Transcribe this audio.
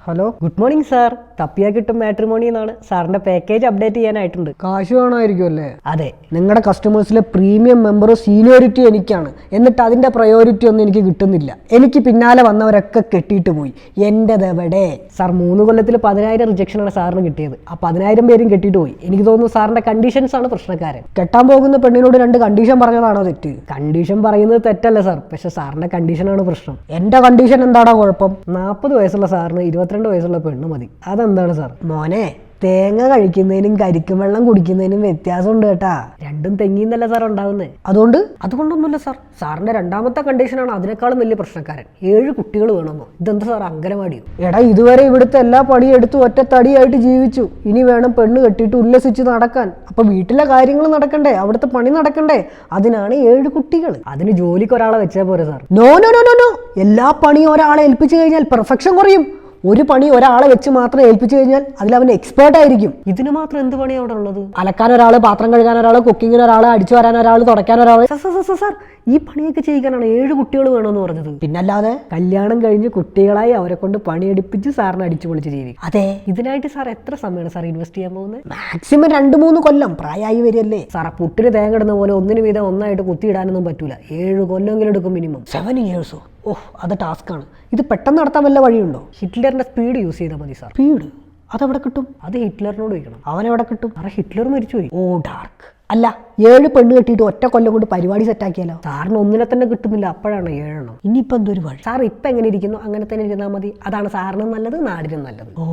Hello, good morning sir. തപ്പിയാ കിട്ടും matrimony എന്നാണ്. സാറിന്റെ പാക്കേജ് അപ്ഡേറ്റ് ചെയ്യാനായിട്ടുണ്ട്. കാശ് വേണമായിരിക്കും അല്ലേ? അതെ. നിങ്ങളുടെ കസ്റ്റമേഴ്സിലെ പ്രീമിയം മെമ്പർ സീനിയോറിറ്റി എനിക്കാണ്, എന്നിട്ട് അതിന്റെ പ്രയോറിറ്റി ഒന്നും എനിക്ക് കിട്ടുന്നില്ല. എനിക്ക് പിന്നാലെ വന്നവരൊക്കെ കെട്ടിയിട്ട് പോയി. എന്റെതെവിടെ? സാർ 3 കൊല്ലത്തിൽ 10,000 റിജക്ഷനാണ് സാറിന് കിട്ടിയത്. ആ 10,000 പേരും കെട്ടിയിട്ട് പോയി. എനിക്ക് തോന്നുന്നു സാറിന്റെ കണ്ടീഷൻസ് ആണ് പ്രശ്നക്കാരൻ. കെട്ടാൻ പോകുന്ന പെണ്ണിനോട് 2 കണ്ടീഷൻ പറഞ്ഞതാണോ തെറ്റ്? കണ്ടീഷൻ പറയുന്നത് തെറ്റല്ല സാർ, പക്ഷെ സാറിന്റെ കണ്ടീഷനാണ് പ്രശ്നം. എന്റെ കണ്ടീഷൻ എന്താടാ കുഴപ്പം? 40 വയസ്സുള്ള സാറിന് 22 വയസ്സുള്ള പെണ്ണ് മതി. അതെന്താണ് സാർ? മോനെ, തേങ്ങ കഴിക്കുന്നതിനും കരിക്കും വെള്ളം കുടിക്കുന്നതിനും വ്യത്യാസമുണ്ട് കേട്ടാ. രണ്ടും തെങ്ങിന്നല്ല സാർ ഉണ്ടാവുന്നത്. അതുകൊണ്ടൊന്നുമില്ല സാർ. സാറിന്റെ രണ്ടാമത്തെ കണ്ടീഷനാണ് അതിനേക്കാളും വലിയ പ്രശ്നക്കാരൻ. 7 കുട്ടികൾ വേണമെന്നോ? ഇതെന്താ സാർ, അങ്കനവാടിയോ? എടാ, ഇതുവരെ ഇവിടുത്തെ എല്ലാ പണിയും എടുത്ത് ഒറ്റത്തടിയായിട്ട് ജീവിച്ചു. ഇനി വേണം പെണ്ണ് കെട്ടിയിട്ട് ഉല്ലസിച്ച് നടക്കാൻ. അപ്പൊ വീട്ടിലെ കാര്യങ്ങൾ നടക്കണ്ടേ, അവിടുത്തെ പണി നടക്കണ്ടേ? അതിനാണ് 7 കുട്ടികൾ. അതിന് ജോലിക്ക് ഒരാളെ വെച്ചാൽ പോരെ sir? No no no no no എല്ലാ പണിയും ഒരാളെ ഏൽപ്പിച്ചു കഴിഞ്ഞാൽ പെർഫെക്ഷൻ കുറയും. ഒരു പണി ഒരാളെ വെച്ച് മാത്രം ഏൽപ്പിച്ചു കഴിഞ്ഞാൽ അതിൽ അവൻ എക്സ്പേർട്ട് ആയിരിക്കും. ഇതിന് മാത്രം എന്ത് പണിയാണ് അവിടെ ഉള്ളത്? അലക്കാൻ ഒരാൾ, പാത്രം കഴുകാൻ ഒരാൾ, കുക്കിങ്ങിന് ഒരാൾ, അടിച്ചു വരാൻ ഒരാൾ, തുടയ്ക്കാൻ ഒരാൾ. സാർ, ഈ പണിയൊക്കെ ചെയ്യിക്കാനാണ് 7 കുട്ടികൾ വേണമെന്ന് പറഞ്ഞത്? പിന്നല്ലാതെ. കല്യാണം കഴിഞ്ഞ് കുട്ടികളായി അവരെ കൊണ്ട് പണിയെടുപ്പിച്ച് സാറിന് അടിച്ചു പൊളിച്ച് ജീവിക്കും. അതെ. ഇതിനായിട്ട് സാർ എത്ര സമയമാണ് സാർ ഇൻവെസ്റ്റ് ചെയ്യാൻ പോകുന്നത്? മാക്സിമം 2-3 കൊല്ലം. പ്രായമായി വരികയല്ലേ സാർ. പുട്ടിന് തേങ്ങ ഇടുന്ന പോലെ ഒന്നിനു വീതം ഒന്നായിട്ട് കുത്തിയിടാനൊന്നും പറ്റൂല. 7 കൊല്ലമെങ്കിലും എടുക്കും മിനിമം. 7 years. ഓഹ്, അത് ടാസ്ക്കാണ്. ഇത് പെട്ടെന്ന് നടത്താൻ വല്ല വഴിയുണ്ടോ? ഹിറ്റ്ലറിന്റെ സ്പീഡ് യൂസ് ചെയ്താൽ മതി സാർ. സ്പീഡ് അതെവിടെ കിട്ടും? അത് ഹിറ്റ്ലറിനോട് ചോദിക്കണം. അവനെവിടെ കിട്ടും? സാറേ, ഹിറ്റ്ലർ മരിച്ചുപോയി. ഓ, ഡാർക്ക്. അല്ല, 7 പെണ്ണ് കെട്ടിയിട്ട് ഒറ്റ കൊല്ലം കൊണ്ട് പരിപാടി സെറ്റാക്കിയാലോ? സാറിന് ഒന്നിനെ തന്നെ കിട്ടുന്നില്ല, അപ്പോഴാണ് 7 എണ്ണം. ഇനിയിപ്പോൾ എന്തൊരു വഴി? സാർ ഇപ്പം എങ്ങനെ ഇരിക്കുന്നു അങ്ങനെ തന്നെ ഇരുന്നാൽ മതി. അതാണ് സാറിനും നല്ലത്, നാടിനും നല്ലത്. ഓ.